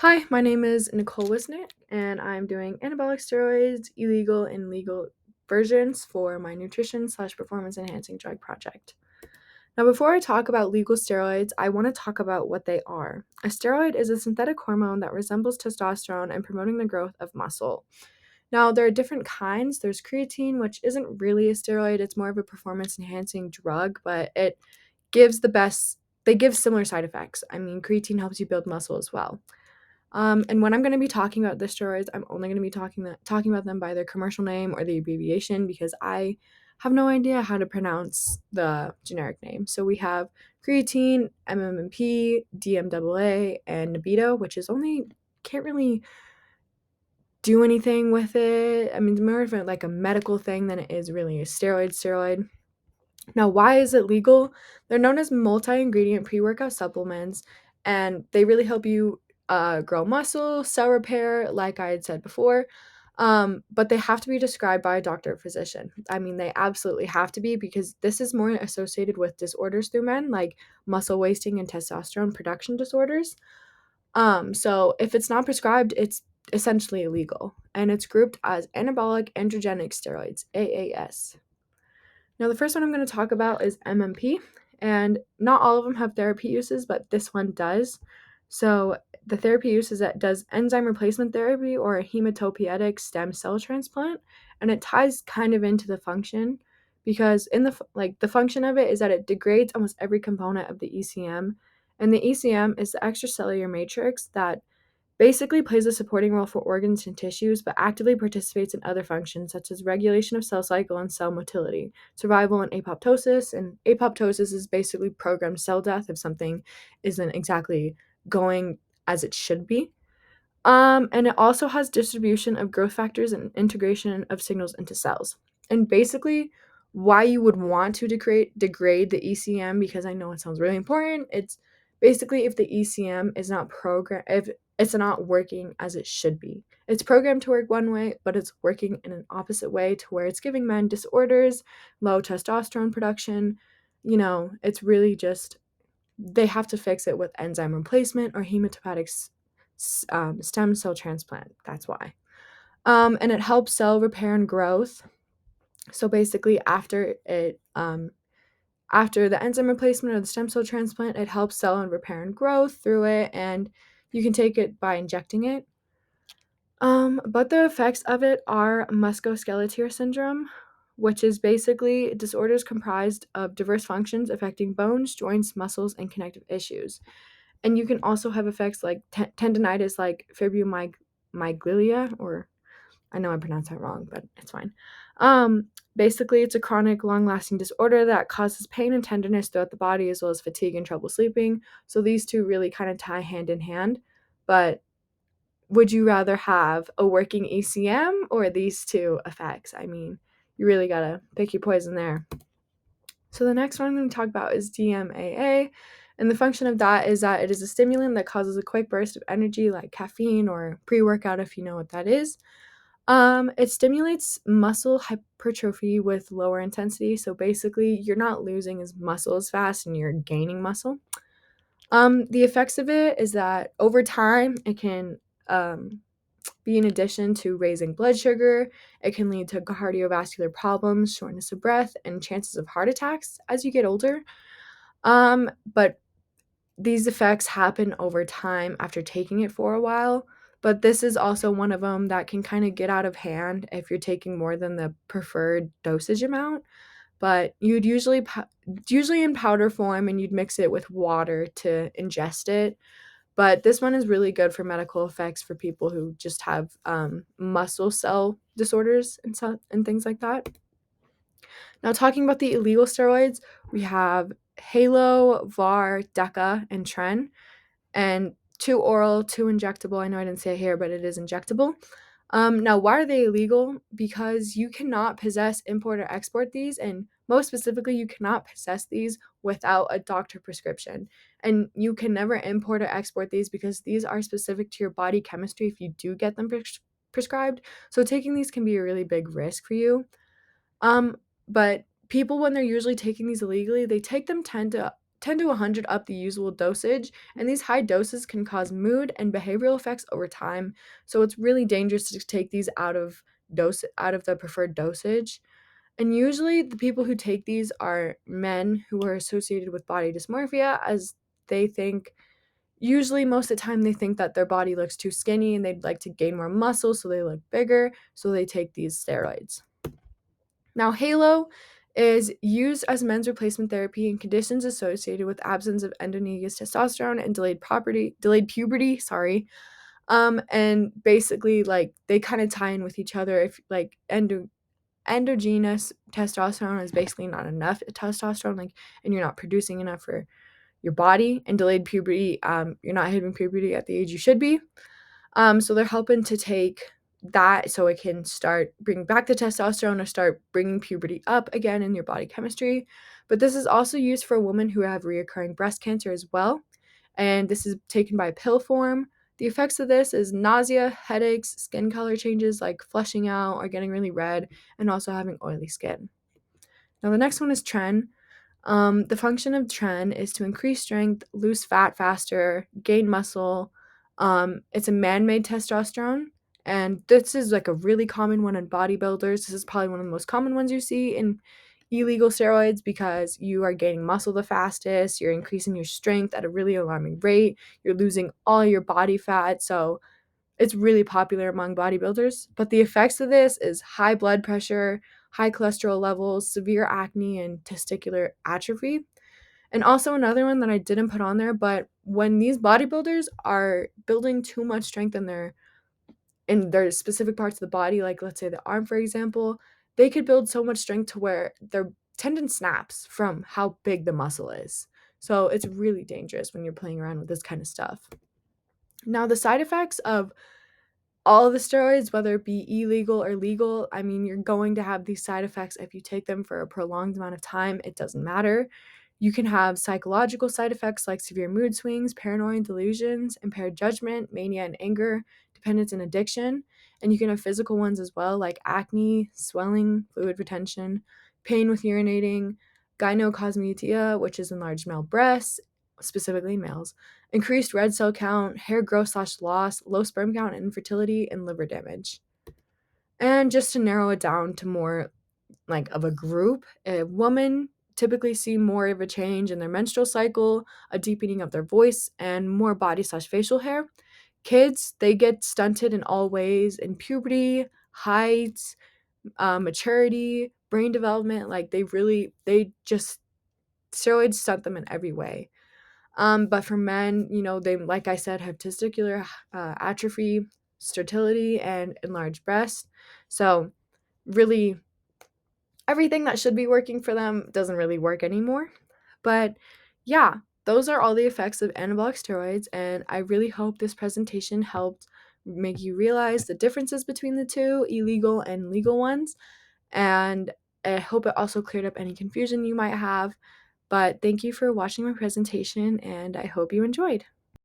Hi, my name is Nicole Wisnick, and I'm doing anabolic steroids, illegal and legal versions for my nutrition/performance enhancing drug project. Now, before I talk about legal steroids, I want to talk about what they are. A steroid is a synthetic hormone that resembles testosterone and promoting the growth of muscle. Now, there are different kinds. There's creatine, which isn't really a steroid, it's more of a performance enhancing drug, but they give similar side effects. I mean, creatine helps you build muscle as well. And when I'm going to be talking about the steroids, I'm only going to be talking about them by their commercial name or the abbreviation because I have no idea how to pronounce the generic name. So we have creatine, MMP, DMAA, and Nebido, which is only can't really do anything with it. I mean, it's more of like a medical thing than it is really a steroid. Now, why is it legal? They're known as multi-ingredient pre-workout supplements, and they really help you grow muscle, cell repair, like I had said before. But they have to be described by a doctor or physician. I mean, they absolutely have to be because this is more associated with disorders through men, like muscle wasting and testosterone production disorders. So if it's not prescribed, it's essentially illegal, and it's grouped as anabolic androgenic steroids, AAS. Now, the first one I'm going to talk about is MMP, and not all of them have therapy uses, but this one does. So, the therapy use is that it does enzyme replacement therapy or a hematopoietic stem cell transplant, and it ties kind of into the function because the function of it is that it degrades almost every component of the ECM, and the ECM is the extracellular matrix that basically plays a supporting role for organs and tissues, but actively participates in other functions such as regulation of cell cycle and cell motility, survival and apoptosis. And apoptosis is basically programmed cell death if something isn't exactly going as it should be. And it also has distribution of growth factors and integration of signals into cells. And basically, why you would want to degrade the ECM, because I know it sounds really important, it's basically if the ECM is not if it's not working as it should be. It's programmed to work one way, but it's working in an opposite way to where it's giving men disorders, low testosterone production. It's really just they have to fix it with enzyme replacement or hematopoietic stem cell transplant. That's why. And it helps cell repair and growth. So basically, after the enzyme replacement or the stem cell transplant, it helps cell and repair and growth through it, and you can take it by injecting it. But the effects of it are musculoskeletal syndrome, which is basically disorders comprised of diverse functions affecting bones, joints, muscles, and connective issues. And you can also have effects like tendinitis, like fibromyalgia, or I know I pronounced that wrong, but it's fine. Basically, it's a chronic, long-lasting disorder that causes pain and tenderness throughout the body, as well as fatigue and trouble sleeping. So these two really kind of tie hand in hand. But would you rather have a working ECM or these two effects? I mean, you really gotta pick your poison there. So the next one I'm going to talk about is DMAA, and the function of that is that it is a stimulant that causes a quick burst of energy like caffeine or pre-workout if you know what that is. It stimulates muscle hypertrophy with lower intensity, so basically you're not losing as muscle as fast and you're gaining muscle. The effects of it is that over time it can be in addition to raising blood sugar. It can lead to cardiovascular problems, shortness of breath, and chances of heart attacks as you get older. But these effects happen over time after taking it for a while. But this is also one of them that can kind of get out of hand if you're taking more than the preferred dosage amount. But you'd usually in powder form, and you'd mix it with water to ingest it. But this one is really good for medical effects for people who just have muscle cell disorders and things like that. Now, talking about the illegal steroids, we have Halo, VAR, DECA, and Tren, and two oral, two injectable. I know I didn't say it here, but it is injectable. Now, why are they illegal? Because you cannot possess, import, or export these, and most specifically, you cannot possess these without a doctor prescription. And you can never import or export these because these are specific to your body chemistry if you do get them prescribed. So taking these can be a really big risk for you. But people, when they're usually taking these illegally, they take them tend to 10 to 100 up the usual dosage, and these high doses can cause mood and behavioral effects over time. So it's really dangerous to take these out of the preferred dosage. And usually the people who take these are men who are associated with body dysmorphia, as they think, usually most of the time they think that their body looks too skinny and they'd like to gain more muscle so they look bigger, so they take these steroids. Now, Halo is used as men's replacement therapy in conditions associated with absence of endogenous testosterone and delayed puberty, sorry. And basically, like, they kind of tie in with each other. If like endogenous testosterone is basically not enough testosterone, like, and you're not producing enough for your body, and delayed puberty, you're not hitting puberty at the age you should be. So they're helping to take that so it can start bringing back the testosterone or start bringing puberty up again in your body chemistry. But this is also used for women who have reoccurring breast cancer as well. And this is taken by pill form. The effects of this is nausea, headaches, skin color changes like flushing out or getting really red, and also having oily skin. Now, the next one is tren. The function of tren is to increase strength, lose fat faster, gain muscle. It's a man-made testosterone, and this is like a really common one in bodybuilders. This is probably one of the most common ones you see in illegal steroids because you are gaining muscle the fastest, you're increasing your strength at a really alarming rate, you're losing all your body fat, so it's really popular among bodybuilders. But the effects of this is high blood pressure, high cholesterol levels, severe acne, and testicular atrophy. And also another one that I didn't put on there, but when these bodybuilders are building too much strength in their specific parts of the body, like let's say the arm, for example, they could build so much strength to where their tendon snaps from how big the muscle is. So it's really dangerous when you're playing around with this kind of stuff. Now, the side effects of all of the steroids, whether it be illegal or legal, I mean, you're going to have these side effects if you take them for a prolonged amount of time. It doesn't matter. You can have psychological side effects like severe mood swings, paranoid delusions, impaired judgment, mania and anger, dependence and addiction. And you can have physical ones as well, like acne, swelling, fluid retention, pain with urinating, gynocosmetia, which is enlarged male breasts, specifically in males, increased red cell count, hair growth/loss, low sperm count, infertility, and liver damage. And just to narrow it down to more like of a group, a woman typically see more of a change in their menstrual cycle, a deepening of their voice, and more body/facial hair. Kids, they get stunted in all ways in puberty, height, maturity, brain development. Like they just steroids stunt them in every way. But for men, they, like I said, have testicular atrophy, sterility, and enlarged breast. So really, everything that should be working for them doesn't really work anymore. But yeah, those are all the effects of anabolic steroids, and I really hope this presentation helped make you realize the differences between the two illegal and legal ones. And I hope it also cleared up any confusion you might have. But thank you for watching my presentation, and I hope you enjoyed.